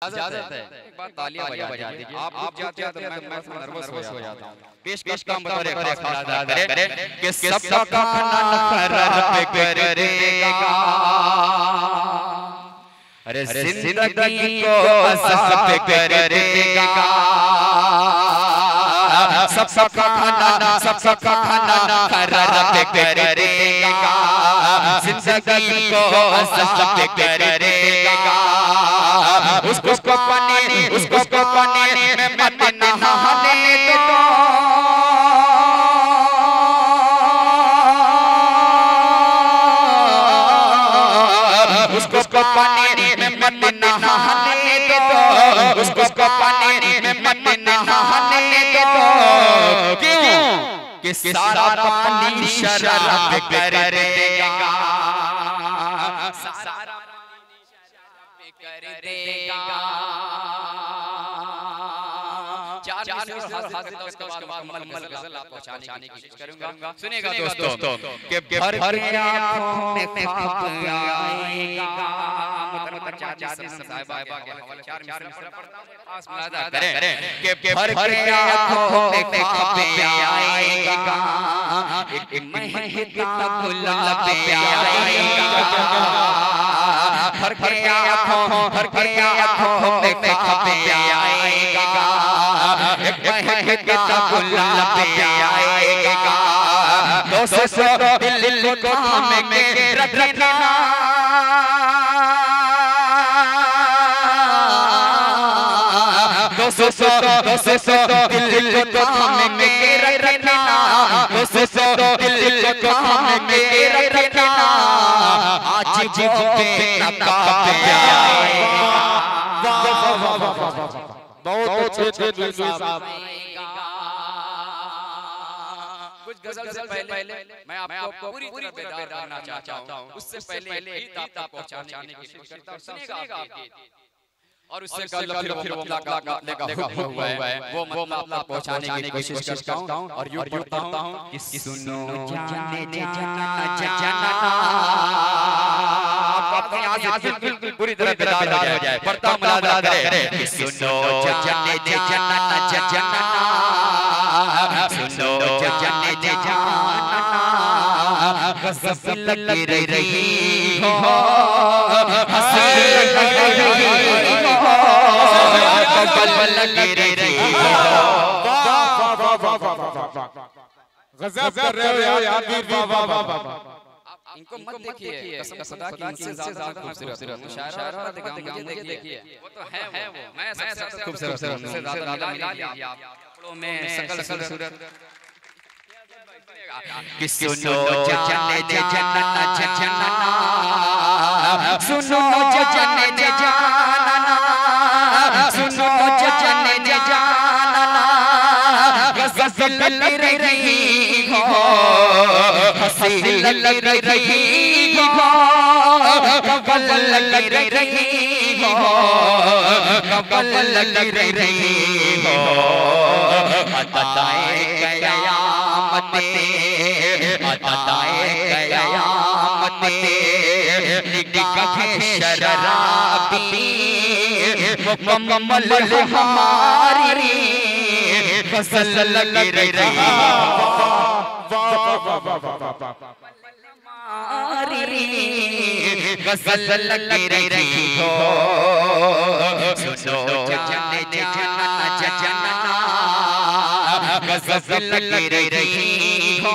इजाजत है। एक बार तालियां बजा दीजिए। आप जाते हैं तो मैं नर्वस हो जाता हूँ। पेश काम बतौर खास अदा करें कि सबका खाना खराब करेगा। अरे जिंदगी को अज़ाब करेगा। सबका खाना खराब करेगा। जिंदगी को अज़ाब करेगा। उसको पानी में मत नहाने दो। उसको पानी में मत नहाने दो। उसको पानी में मत नहाने दो। क्यों? कि सारा पानी शराब करेगा। सारा पानी शराब करेगा। चार उसके बाद मुकम्मल गजल आपको पहुंचाने की कोशिश करूंगा। सुनिएगा दोस्तों कि भर के आंखों में ख्वाब आएगा। साहिबा के हवाले 4 मिसरा पढ़ता हूं, पास मुलाजा करें कि भर के आंखों में ख्वाब आएगा। एक महकता गुलाब आएगा। भर के आंखों में ख्वाब आएगा। महकता गुलाब आएगा। दोस्तों दिल को थामे में रखना। दोस्तों दिल को थामे में रखना। दोस्तों दिल को थामे में रखना। आज वो बेनकाब आएगा। बहुत अच्छे दिल साहब। कुछ गजल से पहले मैं आपको पूरी तरह बेदार करना चाहता हूँ। उससे पहले गीत आपको पहुंचाने की कोशिश करता हूँ। सुनिएगा आप गीत। और उससे फिर वो लगा हुआ है वो मतलब पहुंचाने की कोशिश करता हूँ। और यूं पढ़ता हूँ कि सुनो जाने जाना। बिल्कुल पूरी तरह बेदार हो जाए। पढ़ता मुलाजा करें कि सुनो जाने जाना। सुनो जाने जाना। गज़ब लग रही हो। गज़ब कर रहे हो यार वीर वाह। इनको मत देखिए, कसम खुदा की इनसे ज्यादा खूबसूरत मुशायरा मुझे देखिए। वो तो है वो मैं सबसे खूबसूरत उनसे ज्यादा मिला लीजिए आप कपड़ों में सकल सूरत। कि सुनो जाने जाना। सुनो जाने जाना। सुनो जाने जाना। गज़ल लग रही हो। हंसी लग रही हो। कबल लग रही हो। कबल लग रही हो। अताए क़यामत निगाह शराबी मुकम्मल हमारी गज़ल लग रही गज़ल लग रही हो। सुनो जाने जाना। गज़ल लग रही हो।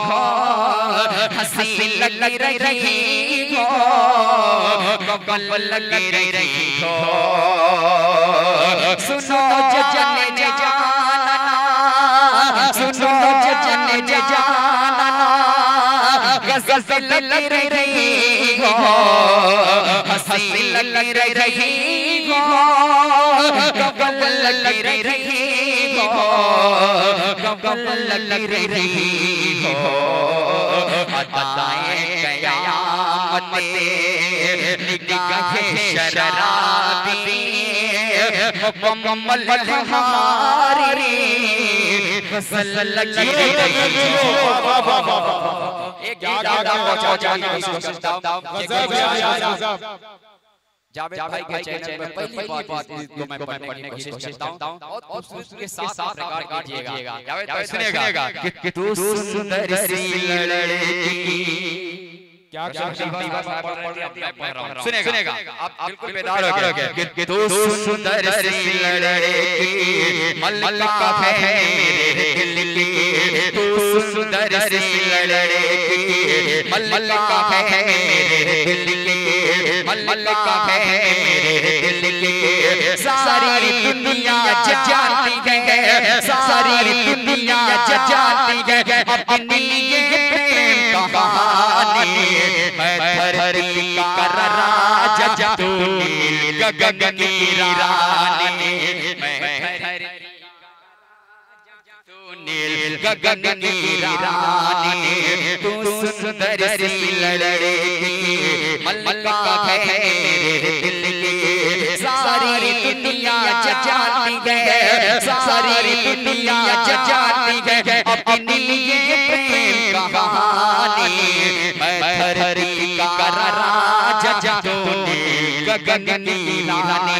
हंसी लग रही हो। कबल लग रही हो। सुनो जाने जाना। सुनो जाने जाना। गज़ल लग रही हो। हंसी लग रही हो। कबल लग रही हो। कबल लग रही हो। अताए क़यामत निगाह शराबी मुकम्मल हमारी गज़ल लग रही हो। एक गीत पहुंचाने की कोशिश करता हूं। जावेद भाई के चैनल पर पहली बात इसको मैं पढ़ने की कोशिश करता हूं और खूबसूरती के साथ प्रकार कीजिएगा। जावेद भाई सुनिएगा कि तू सुंदर सी लड़की क्या सुनेगा आप बिल्कुल बेदार हो गए कि तू सुंदर सी लड़की मल्लिका है मेरे दिल की, तू सुंदर सी लड़की मल्लिका है मेरे दिल की, मल्लिका है मेरे दिल की। सारी दुनिया जानती है, सारी दुनिया जानती है अपनी ये प्रेम कहानी। मैं धरती का राजा तू नील गगन की रानी, मैं धरती तू नील गगन की रानी, तू सुंदर सी लड़की मल्लिका है मेरे दिल की। सारी दुनिया जानती है, सारी दुनिया जानती है अपनी ये प्रेम कहानी। मैं धरती का राजा तू नील गगन की रानी।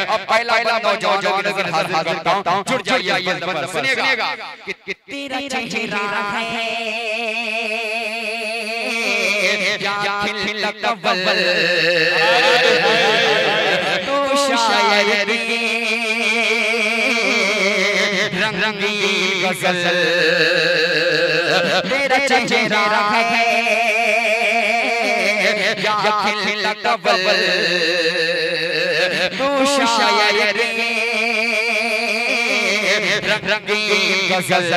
अब पहला नौजवान अगर हाजिर करता हूं, जुड़ जाइए पर सुनिएगा कि तेरा चेहरा है या खिल कवल, तो शायर रंगीन गजल। तेरा चेहरा है या खिल कवल, तो शायर रंगीन गजल।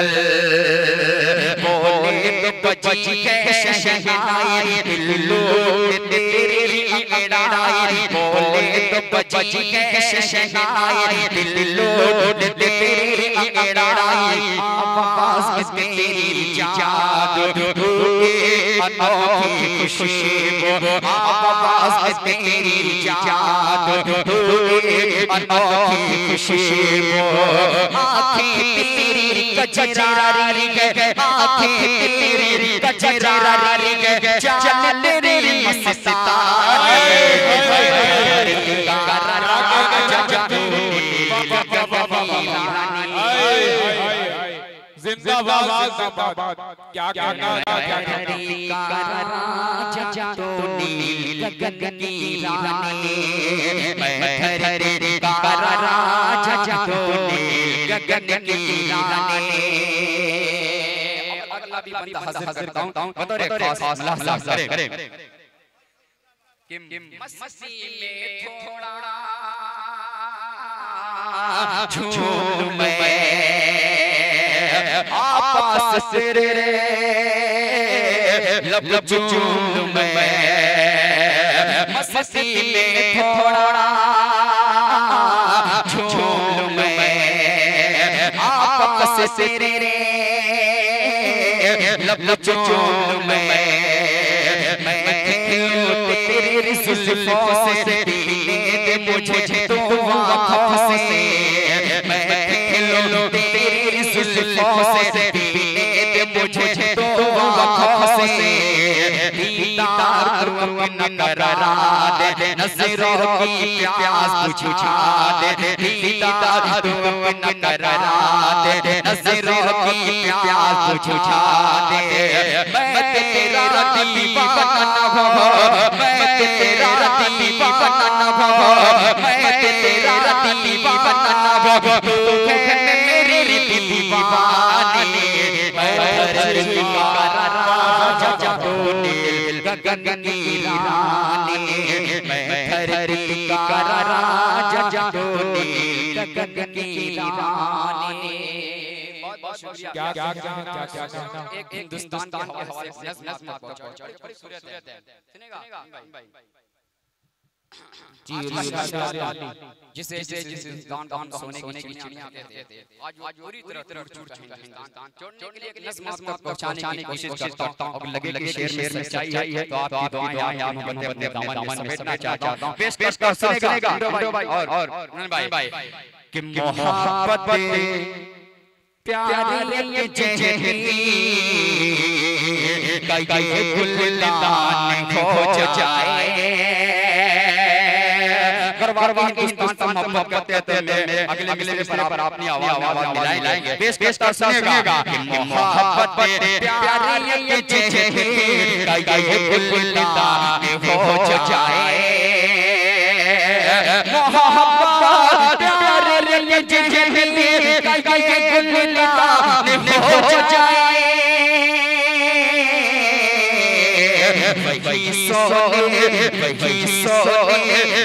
बोले तो बजी है शहनाई, दिल लूट तेरी अंगड़ाई। बोले तो बजी है शहनाई, दिल लूट तेरी अंगड़ाई। आवाज़ में तेरी जादू अनोखी खुशबू, आवाज़ में तेरी जादू अनोखी खुशबू। आँखें तेरी कजरारी है, आँखें तेरी कजरारी है, चल तेरी मस्तानी। जिंदाबाद जिंदाबाद। क्या कहना क्या राजा तो नील गगन की रानी, मैं धरती का राजा तो नील गगन की रानी। अगला भी बंदा हाजिर करता हूं, बतौर खास लहजा करे कि मस्ती में थोड़ा झूम मैं आपस से लब झूम मैं। मस्ती में थोड़ा झूम मैं आपस से लब झूम मैं। तेरी जुल्फों से दे मुझे तो आँखों से, मैं खेलूं तेरी जुल्फों से दे मुझे तो आँखों से। दीदार तुम करा दे, नज़रों की प्यास बुझा दे। दीदार तुम करा दे, नज़रों की प्यास बुझा दे। मैं तेरा दीवाना हूँ, मैं तेरा दीवाना हूँ, मैं तेरा दीवाना हूँ, तू है मेरी दीवानी। मैं धरती का राजा तू नील गगन की रानी, मैं धरती का राजा तू नील गगन की रानी। क्या कहना एक हिंदुस्तान के हवाले से नज़्म आपको पहुंचाऊं, बड़ी सूरत है, सुनेगा जी। जिसे हिंदुस्तान को सोने की चिड़िया कहते थे, आज पूरी तरह टूट चुका हिंदुस्तान। छोड़ने के लिए एक नज़्म आपको पहुंचाने की कोशिश करता हूं। अब लगे शेर में सच्चाई है तो आपकी दुआएं आप बंदे अपने दामन में समेटना चाहता हूं। पेश कर सुनेगा भाई और भाई कि मोहब्बत प्यारे ये जहरी कई गुलदान हो जाए। करवा के हिंदुस्तान से मोहब्बत करते हैं। अगले मिसरे पर अपनी आवाज मिलाएंगे। पेश करता सुनेगा मोहब्बत प्यारी ये जैसे कई गुलदान हो जाए, मोहब्बत प्यारी ये जैसे कई गुलदान हो जाए। वही सोने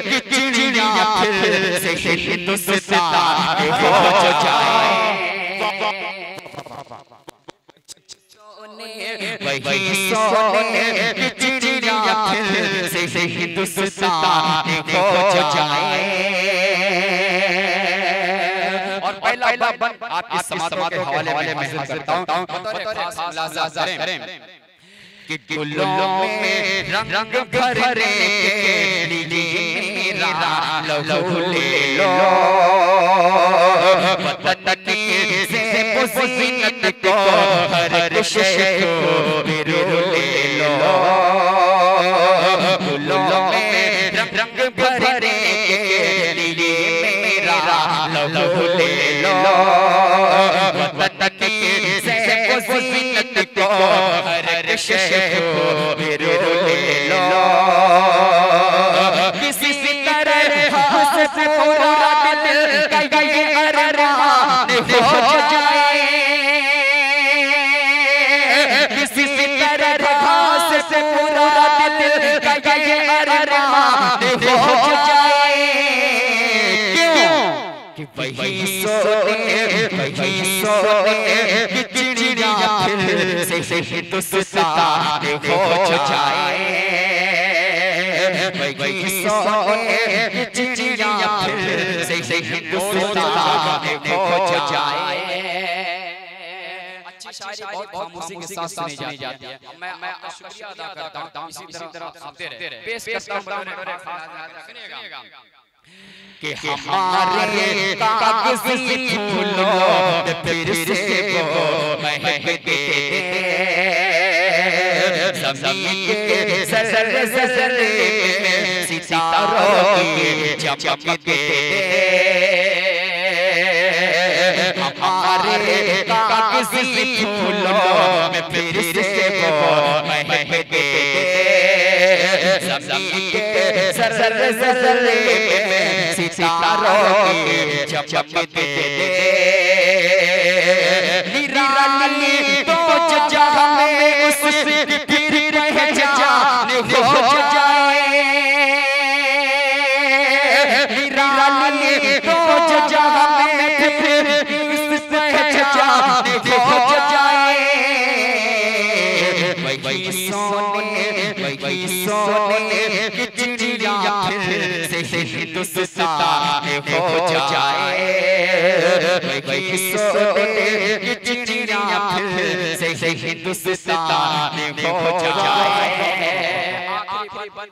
की चिड़िया फिर से हिंदुस्तान हो जाए। वही सोने की चिड़िया फिर से हिंदुस्तान हो जाए। और पहला बंद आपकी समातों के हवाले में करता हूँ कि गुलों में रंग भरे मेरा लहू ले लो, वतन से मुज़ीनत को हर शय को बिरू ले लो। गुलों में रंग भरे मेरा लहू ले लो, वतन से मुज़ीनत को हर शय को बिरू ले लो। किसी तरह हंस से पूरा दिल का ये अरमान हो जाए, किसी तरह हंस से पूरा दिल का ये अरमान हो जाए। क्यों कि वही सोने की चिड़िया फिर से हिंदुस्तान हो जाए। वही सोने की चिड़िया फिर से हिंदुस्तान हो जाए। अच्छी शायरी बहुत खामोशी के साथ सुनी जाती है। मैं शुक्रिया अदा करता हूँ, इसी तरह आते रहे। पेश करता हूँ कि हमारे कागज़ी फूलों फिर से वो महकते ज़मीन के ज़र्रे में सितारों की चमकते। हमारे कागज़ी फूलों में फिर से वो महकते ज़मीन के ज़र्रे में सितारों की चमकते। निराली तो जहाँ में उससे फिर पहचान हो जाए, निराली तो जहाँ में फिर उससे पहचान हो जाए। वही सोने की चिड़िया फिर से हिंदुस्तान हो जाए। वही सोने की चिड़िया फिर से हिंदुस्तान हो जाए।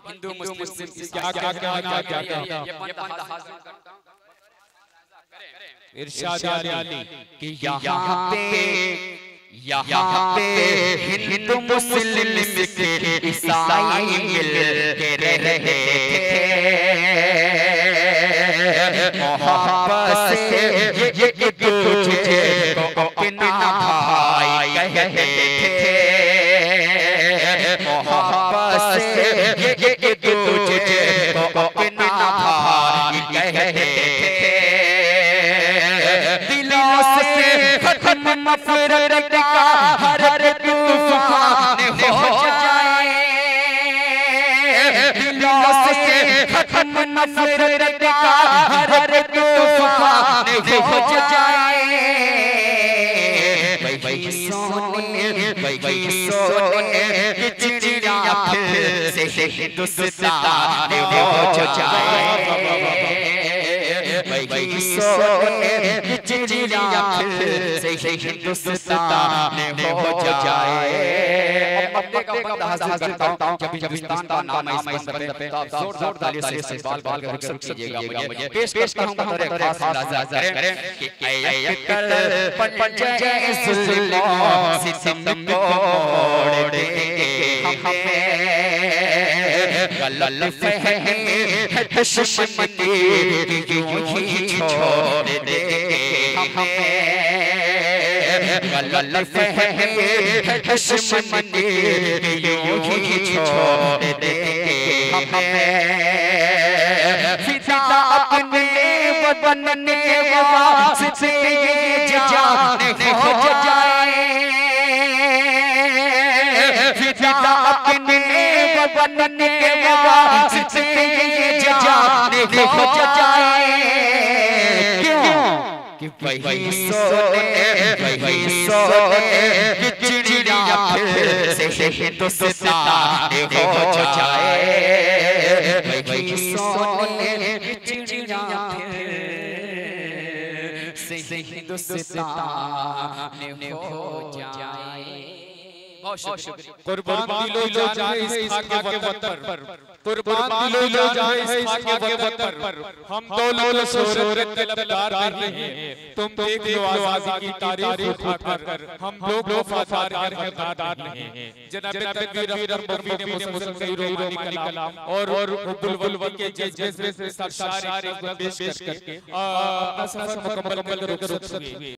हिंदू मुस्लिम इरशाद अली कि यहाँ पे हिंदू मुस्लिम के ईसाई मिल के रहे थे, मोहब्बत से ये दूसरे को अपना भाई कहते थे, मोहब्बत से ये दूसरे को अपना भाई कहते थे। दिलों से खत्म नफरत का हर तूफान हो जाए, दिलों से खत्म नफरत का हर तूफान हो जाए। वही सोने की चिड़िया फिर से हिंदुस्तान हो जाए। वही सोने की चिड़िया फिर से हिंदुस्तान हो जाए। मक्के का बंदा हासिल करता हूँ, जब हिंदुस्तान का नाम है इस बंदे पे, तो आप जोर तालियों से इस्तेमाल करके रुखसत कीजिएगा मुझे। पेश करता हूँ बतौर खास मुलाज़ा करें कि ऐ कल पंजे जुल्मों सितम को मोड़ दे हमें, गलत फहमी दुश्मनी यूं ही छोड़ दे हमें, गलत फहमी दुश्मनी यूं ही छोड़ दे हमें, फिदा अपने वतन के वास्ते जान हो जाए, फिदा अपने वतन के वास्ते जान हो जाए, क्यों कि वही सोने कि चिड़िया फिर से हिंदुस्तान हो जाए, वही सोने कि चिड़िया फिर से हिंदुस्तान हो जाए। बहुत शुक्रिया। कुर्बान दिलो जाए इस खाके वतन पर, कुर्बान दिलो जाए इस खाके वतन पर, हम दौलत शोहरत के तलबदार नहीं हैं, तुम देख लो आज़ादी की तारीख उठाकर, हम लोग वफादार हैं गद्दार नहीं हैं। जनाब तकबीर अख्तर मौलवी ने मुसलसल रूहानी कलाम और बुलबुल के जज्बे से सरशार पेश करके अपना सफर मुकम्मल कर रुखसत हुए।